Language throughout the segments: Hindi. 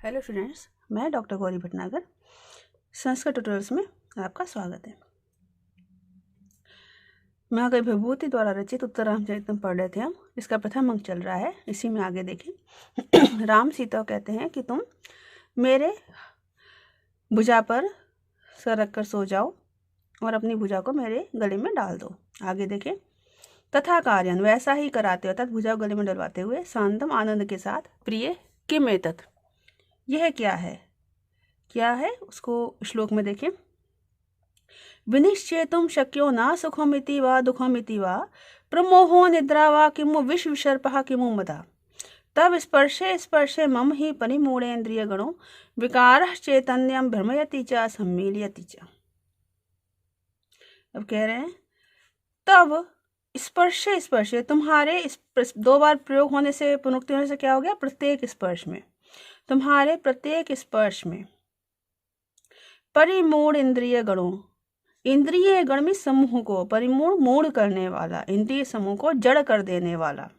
हेलो स्टूडेंट्स, मैं डॉक्टर गौरी भटनागर। संस्कृत ट्यूटोरियल्स में आपका स्वागत है। महाकवि विभूति द्वारा रचित उत्तररामचरितम पढ़ रहे थे हम। इसका प्रथम अंक चल रहा है, इसी में आगे देखें। राम सीता कहते हैं कि तुम मेरे भुजा पर सर रखकर सो जाओ और अपनी भुजा को मेरे गले में डाल दो। आगे देखें। तथा कार्यन, वैसा ही कराते हो, अर्थात भुजा गले में डलवाते हुए शांतम आनंद के साथ। प्रिय किम एतत्, यह क्या है उसको श्लोक में देखें। विनिश्चेतुं शक्यो न सुखमिति वा दुःखमिति वा प्रमोहो निद्रा वा किमु विषविसर्पः किमु मदा तब स्पर्शे स्पर्शे मम ही परिमूढ़ेन्द्रिय गणो विकारः चैतन्यम भ्रमयति च सम्मील्यति च। अब कह रहे हैं तब स्पर्शे स्पर्शे, तुम्हारे दो बार प्रयोग होने से, पुनरुक्ति होने से क्या हो गया? प्रत्येक स्पर्श में, तुम्हारे प्रत्येक स्पर्श में। परिमूढ़ इंद्रिय गणों, इंद्रिय गण में समूह को, परिमूढ़ मूढ़ करने वाला, इंद्रिय समूह को जड़ कर देने वाला।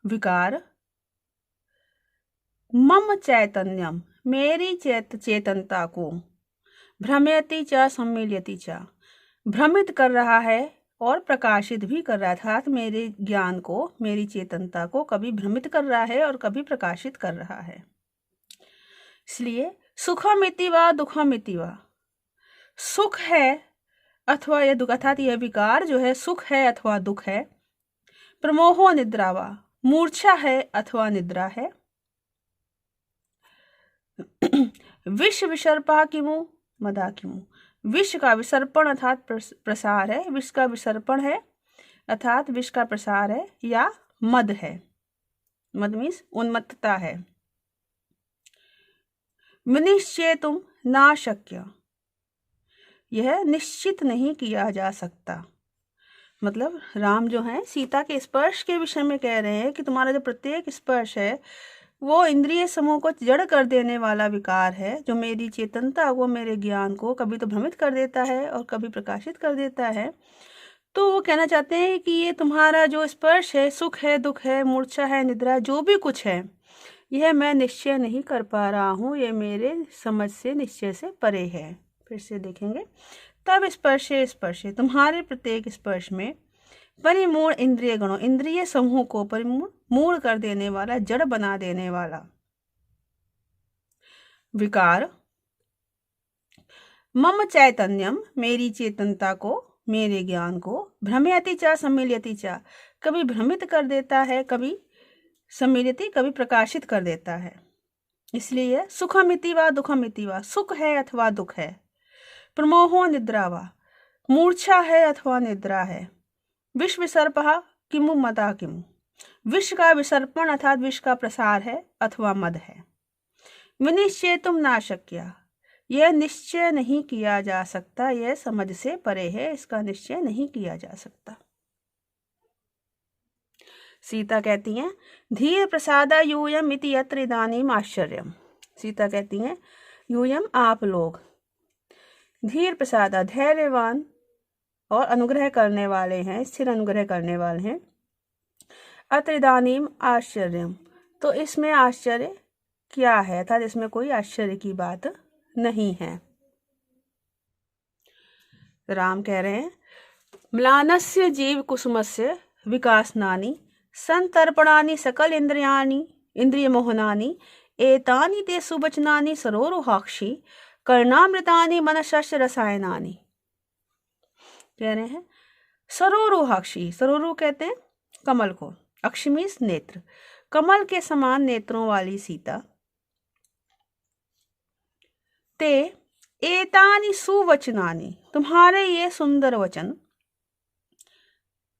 विकार मम चैतन्यम, मेरी चेतनता को, भ्रमयति च सम्मील्यति च, भ्रमित कर रहा है और प्रकाशित भी कर रहा था। मेरे ज्ञान को, मेरी चेतनता को कभी भ्रमित कर रहा है और कभी प्रकाशित कर रहा है। इसलिए सुखमिति वा दुःखमिति वा, सुख है अथवा यह दुख, अर्थात यह विकार जो है सुख है अथवा दुख है। प्रमोहो निद्रा वा, मूर्छा है अथवा निद्रा है। विष विसर्पा किमु मदा किमु, विष का विसर्पण अर्थात प्रसार है, विष का विसर्पण है अर्थात विष का प्रसार है, या मद है। मद मीन्स उन्मत्तता है। विनिश्चेतुं न शक्य, यह निश्चित नहीं किया जा सकता। मतलब राम जो है सीता के स्पर्श के विषय में कह रहे हैं कि तुम्हारा जो प्रत्येक स्पर्श है वो इंद्रिय समूह को जड़ कर देने वाला विकार है, जो मेरी चेतनता को, मेरे ज्ञान को कभी तो भ्रमित कर देता है और कभी प्रकाशित कर देता है। तो वो कहना चाहते हैं कि ये तुम्हारा जो स्पर्श है, सुख है, दुख है, मूर्छा है, निद्रा, जो भी कुछ है, यह मैं निश्चय नहीं कर पा रहा हूँ, ये मेरे समझ से, निश्चय से परे है। फिर से देखेंगे। तब स्पर्शे स्पर्शे, तुम्हारे प्रत्येक स्पर्श में परिमूढ़ इंद्रिय गणों, इंद्रिय समूह को परिमूढ़ कर देने वाला, जड़ बना देने वाला। विकार मम चैतन्यम, मेरी चेतनता को, मेरे ज्ञान को, भ्रमयति च सम्मील्यति च, कभी भ्रमित कर देता है, कभी सम्मील्यति, कभी प्रकाशित कर देता है। इसलिए सुखमिति वा दुःखमिति वा, सुख है अथवा दुख है। प्रमोहो निद्रा वा, मूर्छा है अथवा निद्रा है। विष विसर्पः किमु मदा किमु, विष का विसर्पण अर्थात विष का प्रसार है अथवा मद है। विनिश्चेतुं न शक्य, यह निश्चय नहीं किया जा सकता, यह समझ से परे है, इसका निश्चय नहीं किया जा सकता। सीता कहती हैं धीर प्रसादा यूयम इति यत्र इदानीम आश्चर्यम। सीता कहती हैं यूयम, आप लोग, धीर प्रसादा, धैर्यवान और अनुग्रह करने वाले हैं, स्थिर अनुग्रह करने वाले हैं। अत्र इदानीम आश्चर्यम, तो इसमें आश्चर्य क्या है, अर्थात इसमें कोई आश्चर्य की बात नहीं है। राम कह रहे हैं म्लानस्य जीव कुसुमस्य विकासनानि संतर्पणानि सकल इंद्रियाणि इंद्रिय मोहनानि एतानि ते सुवचनानि सरोरुहाक्षी कर्णामृतानि मनशस्य रसायनानि। कह रहे हैं सरोरुहाक्षी, सरोरु कहते हैं कमल को, अक्षमीस नेत्र, कमल के समान नेत्रों वाली सीता। ते एतानि सुवचनानि, तुम्हारे ये सुंदर वचन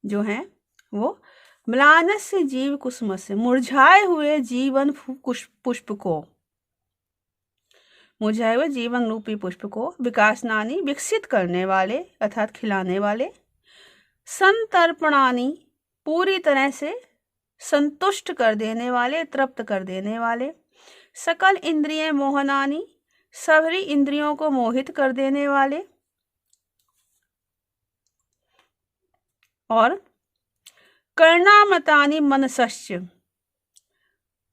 जो हैं वो म्लानस्य जीव कुसुमस्य, मुरझाए हुए जीवन पुष्प को, मुरझाए हुए जीवन रूपी पुष्प को, विकासनानि, विकसित करने वाले अर्थात खिलाने वाले, संतर्पणानि, पूरी तरह से संतुष्ट कर देने वाले, तृप्त कर देने वाले, सकल इंद्रिय मोहनानि, सभी इंद्रियों को मोहित कर देने वाले, और कर्णामृतानि मनसस्य,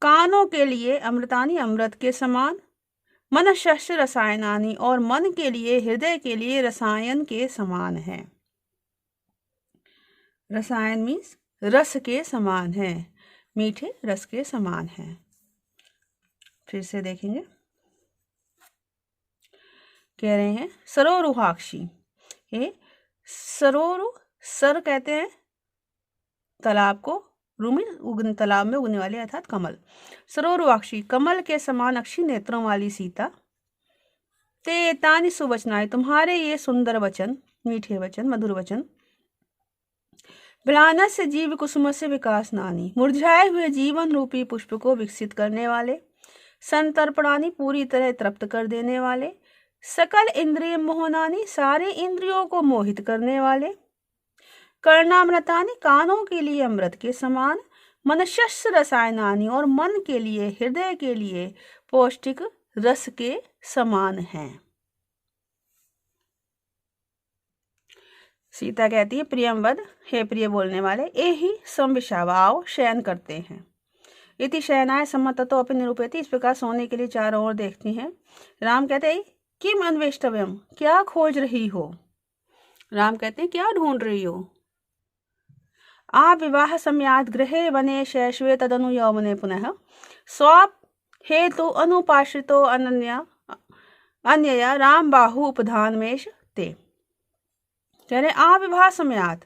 कानों के लिए अमृतानि अमृत के समान, मनसस्य रसायनानि और मन के लिए हृदय के लिए रसायन के समान है। रसायन मीन्स रस के समान है, मीठे रस के समान है। फिर से देखेंगे, कह रहे हैं सरोरुहाक्षी, ये सरोरु, सर कहते हैं तालाब को, रूमी तालाब में उगने वाले अर्थात कमल। सरोरुहाक्षी, कमल के समान अक्षी नेत्रों वाली सीता। ते तानि सुवचनाएं, तुम्हारे ये सुंदर वचन, मीठे वचन, मधुर वचन। विलानस्य जीव कुसुम से विकास नानी, मुरझाए हुए जीवन रूपी पुष्प को विकसित करने वाले। संतर्पणानि, पूरी तरह तृप्त कर देने वाले। सकल इंद्रिय मोहनानि, सारे इंद्रियों को मोहित करने वाले। कर्णामृतानि, कानों के लिए अमृत के समान। मनसस्य रसायनानि, और मन के लिए, हृदय के लिए पौष्टिक रस के समान हैं। सीता कहती है प्रियंवद, हे प्रिय बोलने वाले, एहि संविशावाओ, शयन करते हैं। इति शयनाय सम्मततो अपि निरूपयति, इस प्रकार सोने के लिए चारों ओर देखती हैं। राम कहते हैं किम अन्वेष्टव्यम, क्या खोज रही हो। राम कहते हैं क्या ढूंढ रही हो। आ विवाह समयात् गृहे वने शैशवे तदनु यौवने पुनः, स्वाप हेतु अनुपाश्रितो अन्यया राम बाहु उपधानमेश ते। कह रहे आ विवाह समयात्,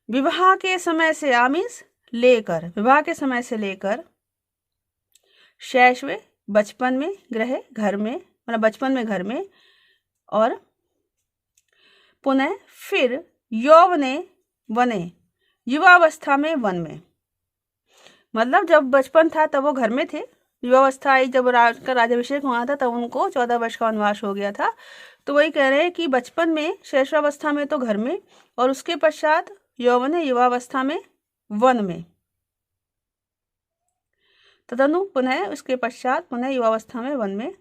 विवाह के समय से, आ मीन्स लेकर, विवाह के समय से लेकर, शैशवे बचपन में, गृह घर में, मतलब बचपन में घर में, और पुनः फिर यौवने वने, युवावस्था में वन में। मतलब जब बचपन था तब वो घर में थे, युवावस्था आई जब का राज्याभिषेक हुआ था तब उनको 14 वर्ष का वनवास हो गया था। तो वही कह रहे हैं कि बचपन में, शैशवावस्था में तो घर में, और उसके पश्चात यौवने, युवावस्था में वन में। तदनु पुनः, उसके पश्चात पुनः युवावस्था में वन में।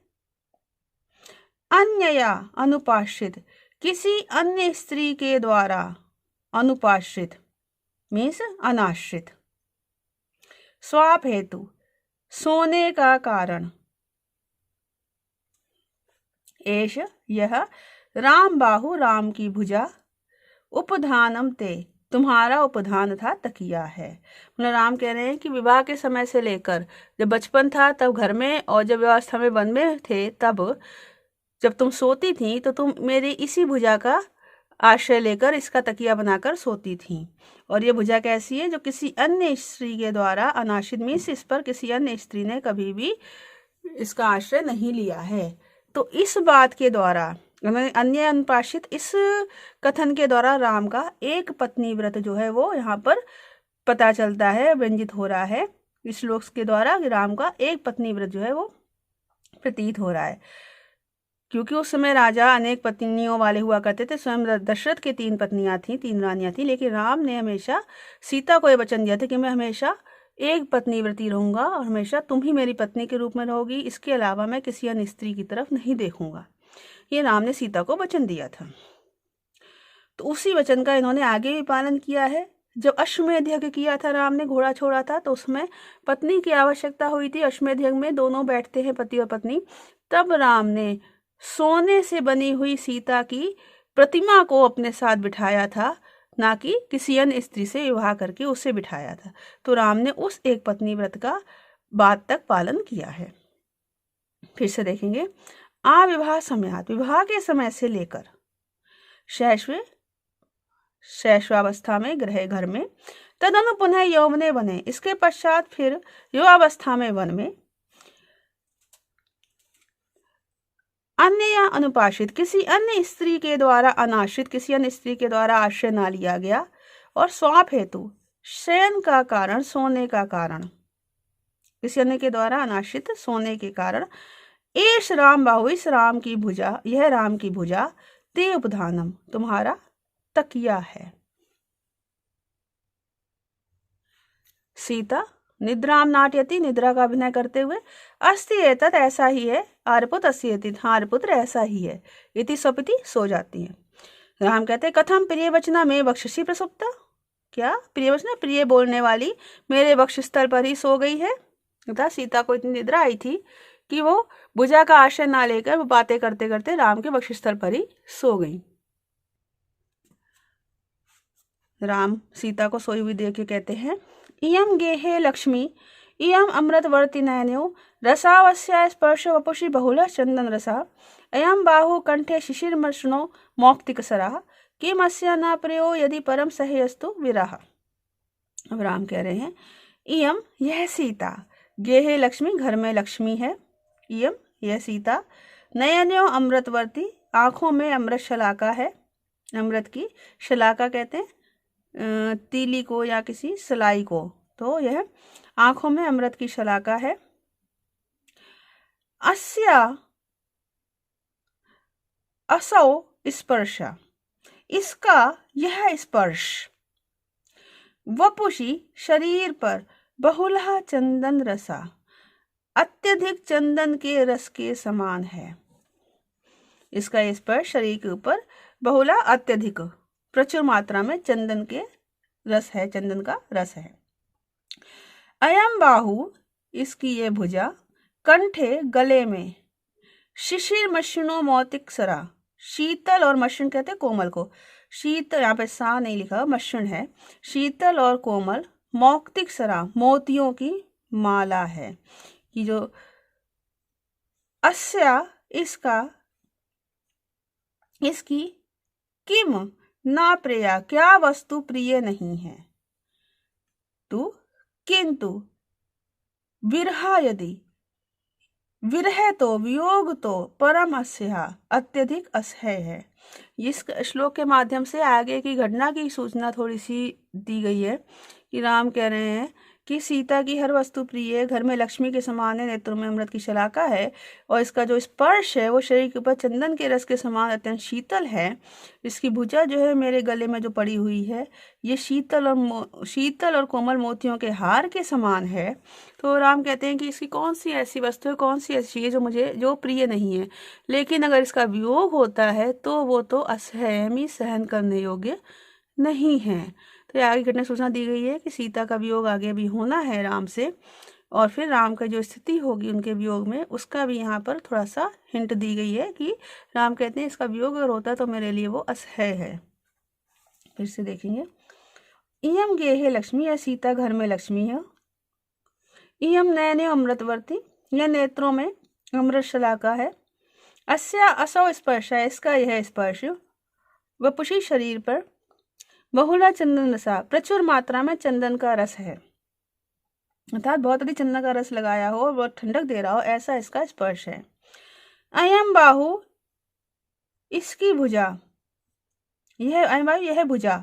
अन्यया अनुपाश्रित, किसी अन्य स्त्री के द्वारा, अनुपाश्रित मीन्स अनाश्रित। स्वाप हेतु, सोने का कारण। एष यह, राम बाहु, राम की भुजा, उपधानम ते, तुम्हारा उपधान था, तकिया है। मतलब राम कह रहे हैं कि विवाह के समय से लेकर, जब बचपन था तब घर में, और जब व्यवस्था में वन में थे तब जब तुम सोती थी तो तुम मेरी इसी भुजा का आश्रय लेकर इसका तकिया बनाकर सोती थी। और ये भुजा कैसी है, जो किसी अन्य स्त्री के द्वारा, अनाश्रित मीन्स इस पर किसी अन्य स्त्री ने कभी भी इसका आश्रय नहीं लिया है। तो इस बात के द्वारा, अन्य अनुपाश्रित, इस कथन के द्वारा राम का एक पत्नी व्रत जो है वो यहाँ पर पता चलता है, व्यंजित हो रहा है इस श्लोक के द्वारा। राम का एक पत्नी व्रत जो है वो प्रतीत हो रहा है, क्योंकि उस समय राजा अनेक पत्नियों वाले हुआ करते थे। स्वयं दशरथ की 3 पत्नियां थीं, 3 रानियां थीं, लेकिन राम ने हमेशा सीता को यह वचन दिया था कि मैं हमेशा एक पत्नी व्रती रहूंगा और हमेशा तुम ही मेरी पत्नी के रूप में रहोगी, इसके अलावा मैं किसी अन्य स्त्री की तरफ नहीं देखूंगा। ये राम ने सीता को वचन दिया था। तो उसी वचन का इन्होंने आगे भी पालन किया है। जब अश्वमेध यज्ञ किया था, राम ने घोड़ा छोड़ा था, तो उसमें पत्नी की आवश्यकता हुई थी। अश्वमेध यज्ञ में दोनों बैठते हैं, पति और पत्नी। तब राम ने सोने से बनी हुई सीता की प्रतिमा को अपने साथ बिठाया था, ना कि किसी अन्य स्त्री से विवाह करके उसे बिठाया था। तो राम ने उस एक पत्नी व्रत का बाद तक पालन किया है। फिर से देखेंगे, आ विवाह समयात्, विवाह के समय से लेकर, शैशवावस्था में, गृह घर में, तदनु पुनः यौवने वने, इसके पश्चात फिर युवावस्था में वन में। अन्य या अनुपाश्रित, किसी अन्य स्त्री के द्वारा अनाश्रित, किसी अन्य स्त्री के द्वारा आश्रय ना लिया गया। और स्वाप हेतु, शयन का कारण, सोने का कारण, किसी अन्य के द्वारा अनाश्रित, सोने के कारण। एष राम बाहु, इस राम की भुजा, यह राम की भुजा, ते उपधानम, तुम्हारा तकिया है। सीता निद्राम नाट्यति, निद्रा का अभिनय करते हुए, अस्ति एतत्, ऐसा ही है, आर्यपुत्र अस्ति, हाँ आर्यपुत्र ऐसा ही है, इति स्वपिति, सो जाती है। राम कहते कथम प्रिय वचना में बक्षसी प्रसुप्ता, क्या प्रिय वचन प्रिय बोलने वाली मेरे वक्षस्थल पर ही सो गई है। तथा सीता को इतनी निद्रा आई थी कि वो भुजा का आश्रय ना लेकर वो बातें करते करते राम के वक्षस्थल पर ही सो गई। राम सीता को सोई हुई देख के कहते हैं, इयम गेहे लक्ष्मी इयम अमृतवर्ती नयनो रसावस्या स्पर्श वपुषि बहुल चंदन रसा अयम बाहु कंठे शिशिरमर्षणो मौक्तिकसरा किमस्य न प्रियो यदि परम सहेयस्तु विरह। अब राम कह रहे हैं, इयम यह सीता, गेहे लक्ष्मी घर में लक्ष्मी है, इयम यह सीता, नयनो अमृतवर्ती आंखों में अमृत शलाका है। अमृत की शलाका कहते हैं तीली को या किसी सलाई को, तो यह आंखों में अमृत की शलाका है। अस्या असौ स्पर्शा इसका यह स्पर्श, वपुषी शरीर पर, बहुलहा चंदन रसा अत्यधिक चंदन के रस के समान है। इसका स्पर्श शरीर के ऊपर बहुला अत्यधिक प्रचुर मात्रा में चंदन के रस है, चंदन का रस है। अयम बाहु इसकी ये भुजा, कंठे गले में, शिशिर मशीनो मौतिक सरा शीतल और मशीन कहते हैं कोमल को, शीतल यहाँ पे सा नहीं लिखा मशीन है, शीतल और कोमल, मौक्तिक सरा मोतियों की माला है। कि जो अस्या इसका, इसकी, किम ना प्रिया क्या वस्तु प्रिय नहीं है, तू किंतु विरहा यदि विरह तो वियोग तो परम अस्या अत्यधिक असह्य है। इस श्लोक के माध्यम से आगे की घटना की सूचना थोड़ी सी दी गई है कि राम कह रहे हैं कि सीता की हर वस्तु प्रिय है, घर में लक्ष्मी के समान है, नेत्रों में अमृत की शलाका है और इसका जो स्पर्श है वो शरीर के ऊपर चंदन के रस के समान अत्यंत शीतल है। इसकी भुजा जो है मेरे गले में जो पड़ी हुई है ये शीतल और कोमल मोतियों के हार के समान है। तो राम कहते हैं कि इसकी कौन सी ऐसी वस्तु है, कौन सी ऐसी चीज़ जो प्रिय नहीं है, लेकिन अगर इसका वियोग होता है तो वो तो असहनीय सहन करने योग्य नहीं है। तो आगे घटना सूचना दी गई है कि सीता का वियोग आगे भी होना है राम से, और फिर राम का जो स्थिति होगी उनके वियोग में उसका भी यहाँ पर थोड़ा सा हिंट दी गई है कि राम कहते हैं इसका वियोग अगर होता है तो मेरे लिए वो असह्य है। फिर से देखेंगे, इयम गेहे लक्ष्मी या सीता घर में लक्ष्मी है, इयम नयने अमृतवर्ती यह नेत्रों में अमृत शलाका है, अस्या असौ स्पर्श है इसका यह स्पर्श, वपुषी शरीर पर, बहुला चंदन रसा प्रचुर मात्रा में चंदन का रस है, अर्थात बहुत अधिक चंदन का रस लगाया हो और बहुत ठंडक दे रहा हो ऐसा इसका स्पर्श है। अयम बाहु इसकी भुजा, यह भुजा,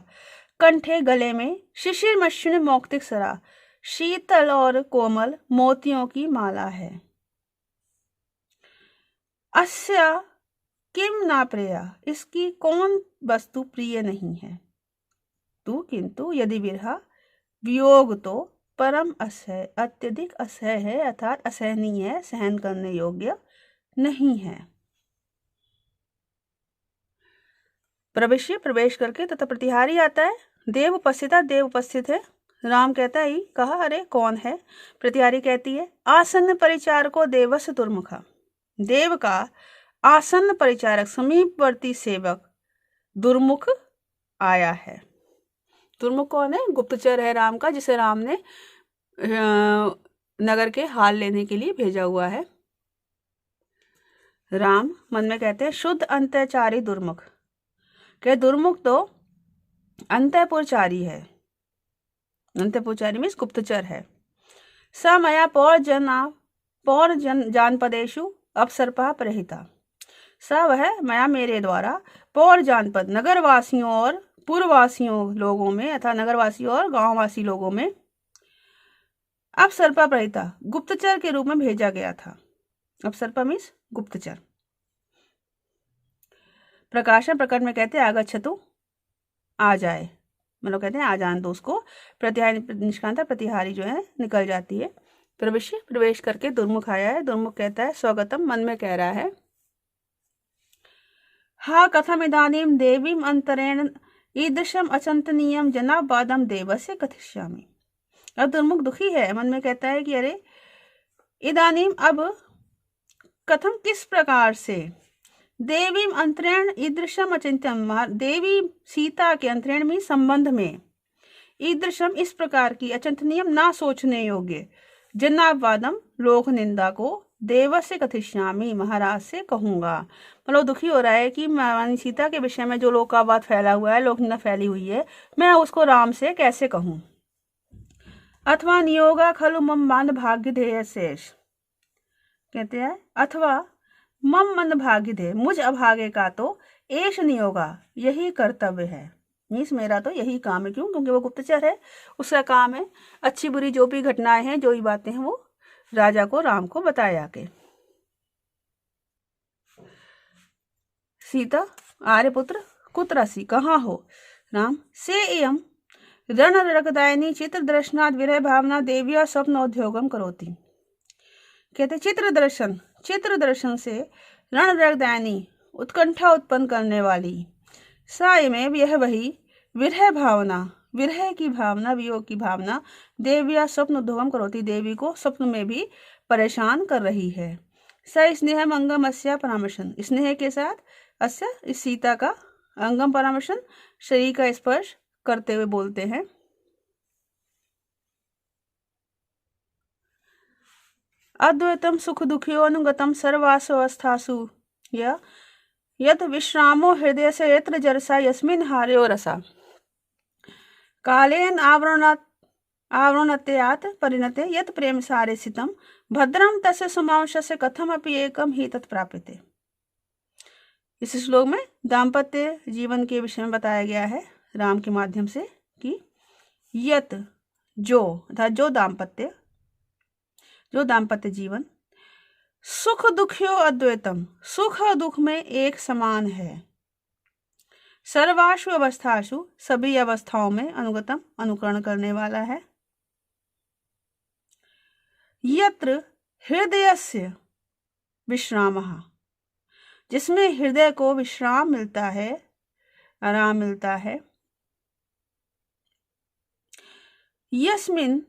कंठे गले में, शिशिर मशीन मौक्तिक सरा शीतल और कोमल मोतियों की माला है। अस्या किम ना प्रिया इसकी कौन वस्तु प्रिय नहीं है, तू किंतु यदि विरहा वियोग तो परम असह्य अत्यधिक असह्य है, अर्थात असहनीय है, सहन करने योग्य नहीं है। प्रवेश करके तथा प्रतिहारी आता है, देव उपस्थित है। राम कहता है कहा अरे कौन है, प्रतिहारी कहती है आसन्न परिचारको देवस्य दुर्मुखा, देव का आसन्न परिचारक समीपवर्ती सेवक दुर्मुख आया है। दुर्मुख कौन है, गुप्तचर है राम का, जिसे राम ने नगर के हाल लेने के लिए भेजा हुआ है। राम मन में कहते हैं शुद्ध अंतःचारी दुर्मुख, क्या दुर्मुख तो अंतःपुरचारी है, अंतःपुरचारी मीन्स गुप्तचर है। स मया पौर जानपदेशु अवसर्पा प्रहिता, स वह मया मेरे द्वारा पौर जानपद नगरवासियों और पूर्ववासियों लोगों में अर्थात नगरवासियों और गांववासी लोगों में अवसर्पा प्रहिता गुप्तचर के रूप में भेजा गया था। अवसर्पा मीन्स गुप्तचर। प्रकाशन प्रकट में कहते हैं आगच्छतु आ जाए, मतलब कहते हैं आ जान दो उसको। प्रतिहारी निष्कांता प्रतिहारी जो है निकल जाती है। प्रवेश करके दुर्मुख आया है। दुर्मुख कहता है स्वागतम, मन में कह रहा है हा कथम इदानीम देवीम अंतरेण ईदृशम अचिंतनीयम जनाबादम देवस्य कथिष्यामि। अब दुर्मुख दुखी है, मन में कहता है कि अरे इदानीम अब कथम किस प्रकार से देवी अंतरेण ईदृशम अचिंत्यम, देवी सीता के अंतरेण में संबंध में ईदृशम इस प्रकार की अचिंतनीयम ना सोचने योग्य जनाबादम लोक निंदा को देव से कथिष्यामि महाराज से कहूंगा। मतलब दुखी हो रहा है कि रानी सीता के विषय में जो लोकावाद फैला हुआ है, लोक निंदा फैली हुई है, मैं उसको राम से कैसे कहूं। अथवा नियोगा खलु मम मंद भाग्य ध्येय शेष, कहते हैं अथवा मम मंद भाग्य ध्येय, मुझ अभागे का तो एश नियोगा यही कर्तव्य है, मीन्स मेरा तो यही काम है। क्यों? क्योंकि वो गुप्तचर है, उसका काम है अच्छी बुरी जो भी घटनाएं हैं, जो भी बातें हैं, वो राजा को राम को बताया के। सीता आर्यपुत्र कुत्रसी, कहाँ हो? राम से एयम रण रगदायनी चित्र दर्शनाद विरह भावना देविया स्वप्नोद्योगम करोति। कहते चित्र दर्शन से रण रगदायनी उत्कंठा उत्पन्न करने वाली, साय में यह वही विरह भावना, विरह की भावना, वियोग की भावना, देविया स्वप्न उद्योगम करोति, देवी को स्वप्न में भी परेशान कर रही है। स स्नेह अंगम अस्या परामर्शन, स्नेह के साथ अस्या इस सीता का अंगम परामर्शन, शरीर का स्पर्श करते हुए बोलते हैं। अद्वैतम सुख दुखियो अनुगतम सर्वासु अवस्थासु यत विश्रामो हृदय से यत्र जरसा यस्मिन हार्यो रसा, कालेन आवरणत्यात् परिणते यत प्रेम सारे सितम भद्रम तस्य सुमांशस्य कथमपि एकम ही तत्प्राप्यते। इस श्लोक में दाम्पत्य जीवन के विषय में बताया गया है राम के माध्यम से कि यत जो अर्थात जो दाम्पत्य जीवन सुख दुखियो अद्वैतम, सुख और दुख में एक समान है, सर्वाशु अवस्थाशु सभी अवस्थाओं में अनुगतम अनुकरण करने वाला है, यत्र हृदयस्य विश्रामः, जिसमें हृदय को विश्राम मिलता है, आराम मिलता है, यस्मिन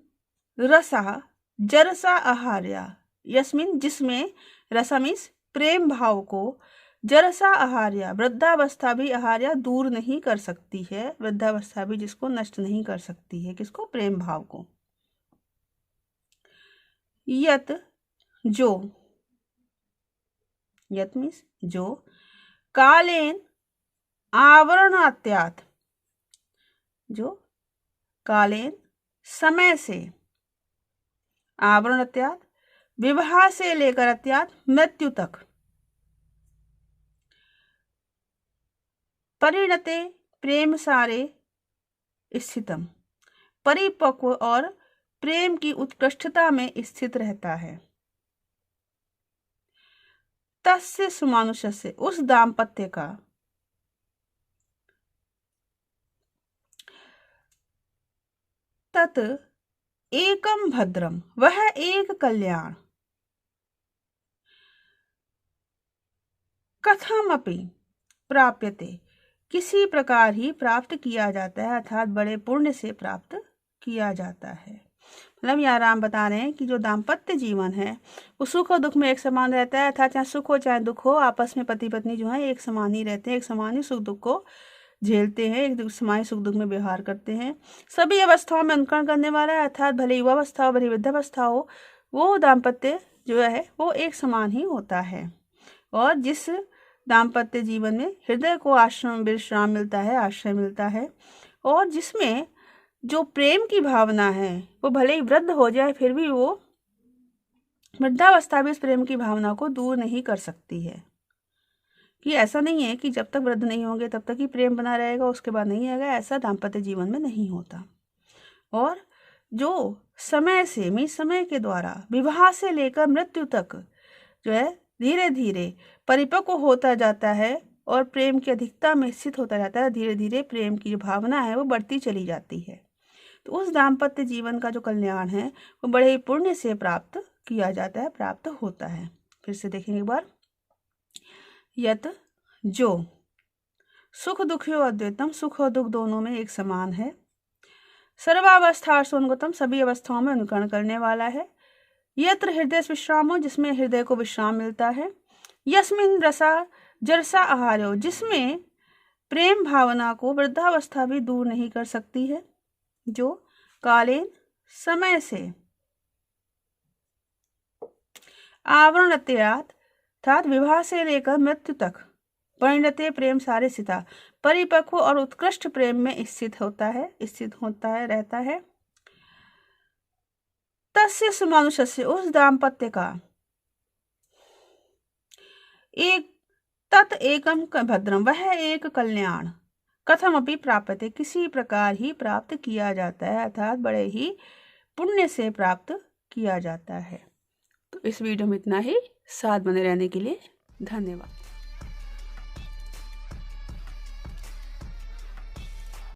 रसा जरसा आहार्या, यस्मिन जिसमें, रसा मीन्स प्रेम भाव को, जरसा आहार्या वृद्धावस्था भी आहार्या दूर नहीं कर सकती है, वृद्धावस्था भी जिसको नष्ट नहीं कर सकती है, किसको? प्रेम भाव को। यत जो, यत मीन्स जो, कालेन आवरणात्यात्, जो कालेन समय से, आवरण अत्यात विवाह से लेकर अत्यात मृत्यु तक, परिणते प्रेम सारे स्थितम, परिपक्व और प्रेम की उत्कृष्टता में स्थित रहता है, तस्य सुमानुष से उस दाम्पत्य का, तत् एकम भद्रम वह एक कल्याण, कथमपि प्राप्यते किसी प्रकार ही प्राप्त किया जाता है, अर्थात बड़े पुण्य से प्राप्त किया जाता है। मतलब यहाँ राम बता रहे हैं कि जो दाम्पत्य जीवन है वो सुख और दुख में एक समान रहता है, अर्थात चाहे सुख हो चाहे दुख हो, आपस में पति पत्नी जो है एक समान ही रहते हैं, एक समान ही सुख दुख को झेलते हैं, एक समान सुख दुख में व्यवहार करते हैं, सभी अवस्थाओं में अनुकरण करने वाला है, अर्थात भले युवावस्था हो भले वृद्धावस्था हो, वो दाम्पत्य जो है वो एक समान ही होता है। और जिस दाम्पत्य जीवन में हृदय को आश्रम विश्राम मिलता है, आश्रय मिलता है, और जिसमें जो प्रेम की भावना है वो भले ही वृद्ध हो जाए फिर भी वो वृद्धावस्था भी इस प्रेम की भावना को दूर नहीं कर सकती है, कि ऐसा नहीं है कि जब तक वृद्ध नहीं होंगे तब तक ही प्रेम बना रहेगा, उसके बाद नहीं आएगा, ऐसा दाम्पत्य जीवन में नहीं होता। और जो समय से समय के द्वारा विवाह से लेकर मृत्यु तक जो है धीरे धीरे परिपक्व होता जाता है और प्रेम की अधिकता में स्थित होता जाता है, धीरे धीरे प्रेम की जो भावना है वो बढ़ती चली जाती है। तो उस दाम्पत्य जीवन का जो कल्याण है वो बड़े ही पुण्य से प्राप्त किया जाता है, प्राप्त होता है। फिर से देखेंगे एक बार, यत जो सुख दुखियो अद्वैतम, सुख और दुख दोनों में एक समान है। सर्वावस्थासोन्गतम, सभी अवस्थाओं में अनुकरण करने वाला है। यत्र हृदय विश्रामो, जिसमें हृदय को विश्राम मिलता है। यस्मिन रसा जरसा आहारो, जिसमें प्रेम भावना को वृद्धावस्था भी दूर नहीं कर सकती है। जो कालीन समय से आवरण अर्थात विवाह से लेकर मृत्यु तक परिणते प्रेम सारे सिता, परिपक्व और उत्कृष्ट प्रेम में स्थित होता है रहता है। तस्य मनुष्य, उस दाम्पत्य का एक तत् एकम भद्रम, वह एक कल्याण कथम अपि प्राप्यते, किसी प्रकार ही प्राप्त किया जाता है, अर्थात बड़े ही पुण्य से प्राप्त किया जाता है। तो इस वीडियो में इतना ही। साथ बने रहने के लिए धन्यवाद।